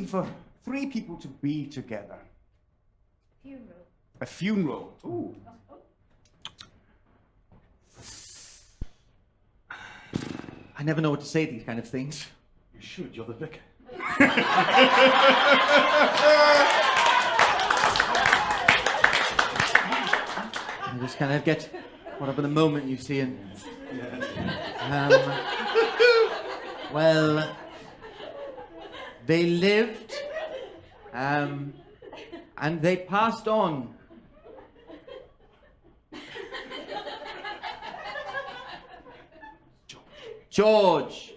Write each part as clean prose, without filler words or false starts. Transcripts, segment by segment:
for 3 people to be together. Funeral. A funeral. Ooh. I never know what to say to these kind of things. You should, you're the vicar. You just kind of get caught up in the moment, you see, and... well, they lived, and they passed on. George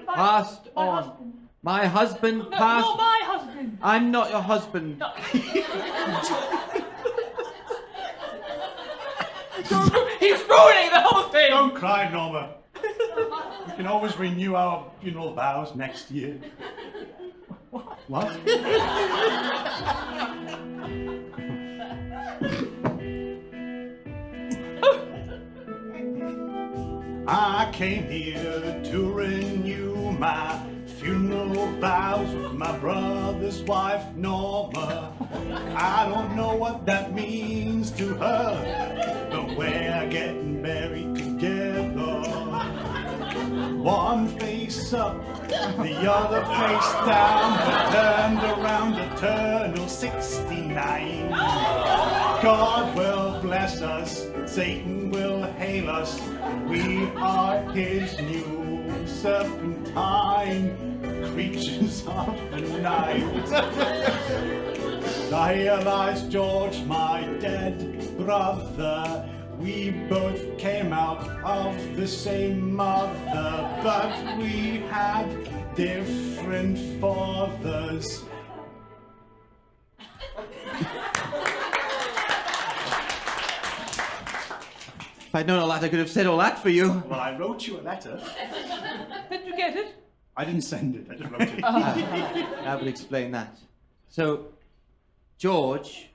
passed on. Husband. My husband passed... No, my husband. I'm not your husband. No. He's ruining the whole thing. Don't cry, Norma. We can always renew our funeral vows next year. What? I came here to renew my funeral vows with my brother's wife, Norma. I don't know what that means to her, but we're getting married together. One face up, the other face down, but turned around eternal 69. God will bless us, Satan will hail us, we are his new serpentine creatures of the night. I realize George, my dead brother, we both came out of the same mother, but we had different fathers. If I'd known all that, I could have said all that for you. Well, I wrote you a letter. Did you get it? I didn't send it, I just wrote it. That would explain that. So, George...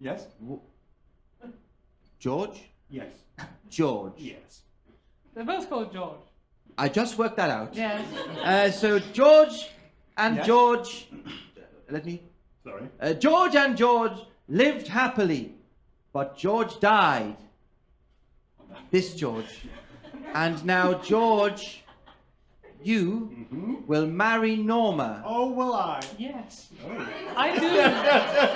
Yes? George? Yes. George. Yes. They're both called George. I just worked that out. Yes. So, George and Yes? George... Let me... Sorry. George and George lived happily, but George died. This George. And now, George, you will marry Norma. Oh, will I? Yes. Oh. I do.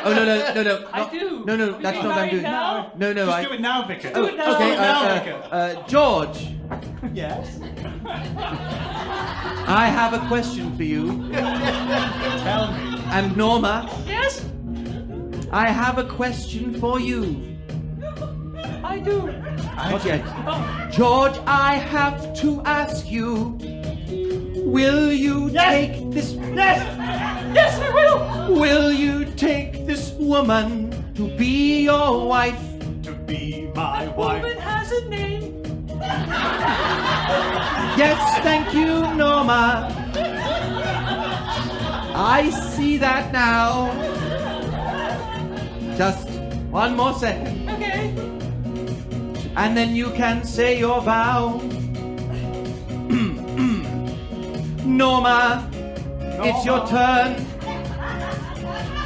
Oh, no. I do. No, We that's get not what I'm married doing. now? No, Just I... do it now, Vicar. Do it now. Okay, now, Vicar. George, Yes? I have a question for you. Tell me. And Norma, Yes. I have a question for you. I do. Not yet. Oh. George, I have to ask you, will you take this... Yes. Yes, I will. Will you take this woman to be your wife? To be my wife. Woman has a name. Yes, thank you, Norma. I see that now. Just one more second. Okay. And then you can say your vow. Norma, it's your turn.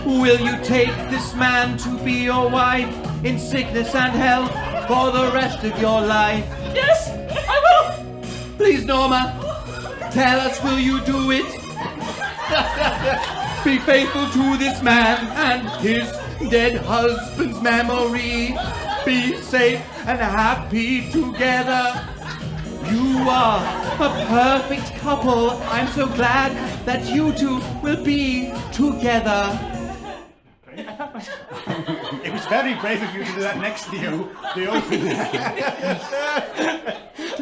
Will you take this man to be your wife in sickness and health for the rest of your life? Yes, I will. Please, Norma, tell us, will you do it? Be faithful to this man and his dead husband's memory. Be safe and happy together. You are a perfect couple. I'm so glad that you two will be together. It was very brave of you to do that next to you. The opening.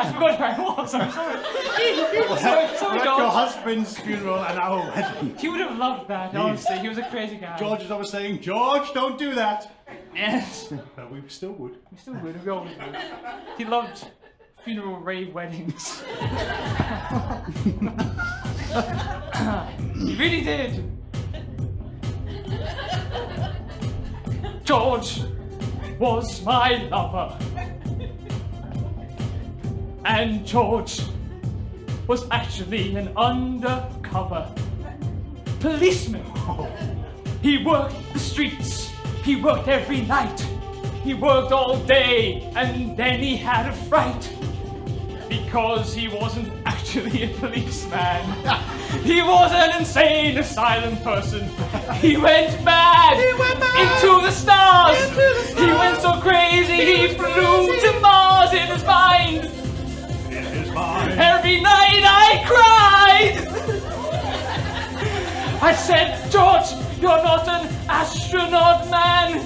I forgot where I was. I'm sorry. Sorry, We're at your George. husband's funeral and our wedding. He would have loved that, honestly. He was a crazy guy. George is always saying, George, don't do that. Yes. But we still would. We still would. We always would. He loved funeral rave weddings. He really did. George was my lover. And George was actually an undercover. policeman. He worked the streets. He worked every night. He worked all day, and then he had a fright. Because he wasn't actually a policeman. He was an insane asylum person. He went mad, into the stars. He went so crazy he flew to Mars in his mind. In his mind. Every night I cried. I said, George, you're not an astronaut, man.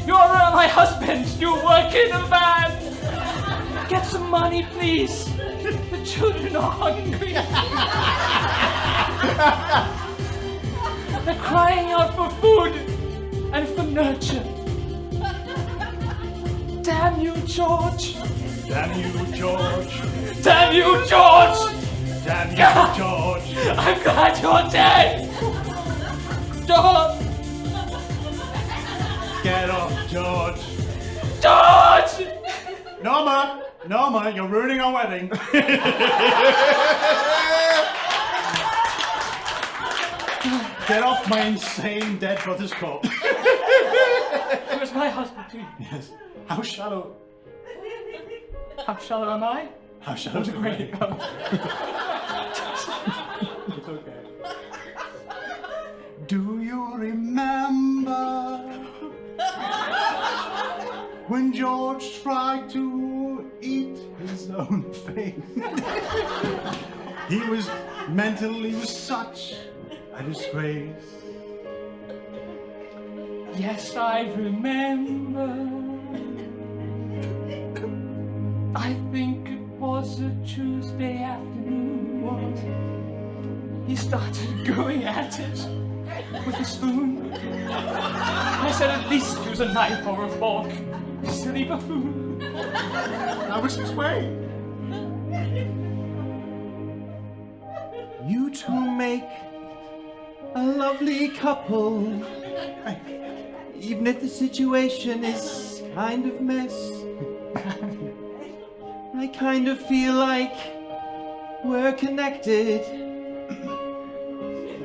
You're my husband. You work in a van. Get some money, please. The children are hungry. They're crying out for food and for nurture. Damn you, George. Damn you, George. Damn you, George. Damn you, George. I'm glad you're dead. George. Get off, George. George. Norma, you're ruining our wedding. Get off my insane dead brother's corpse. He was my husband too. Yes. How shallow How shallow am I? How shallow's the Great. grave? It's okay. Do you remember when George tried to eat his own face? He was mentally such a disgrace. Yes, I remember. I think it was a Tuesday afternoon. He started going at it with a spoon. I said, at least use a knife or a fork, you silly buffoon. That was his way. You two make a lovely couple, even if the situation is kind of mess. I kind of feel like we're connected.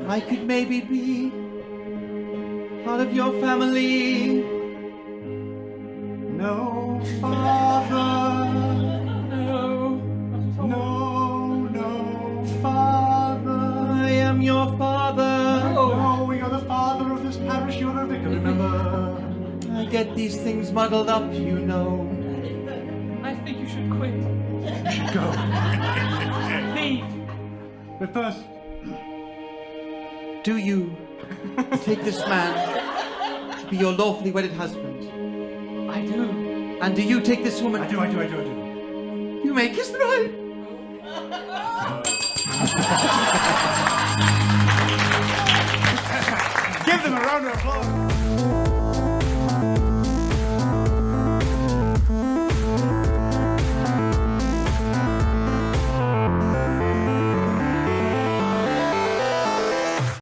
I could maybe be part of your family. No, Father. No. No, Father. I am your father. No, you're the father of this parish. You're a vicar, remember? I get these things muddled up, you know. I think you should quit. You should go. Leave. But first, Do you take this man to be your lawfully wedded husband? I do. And do you take this woman? I do. You may kiss the bride. Give them a round of applause.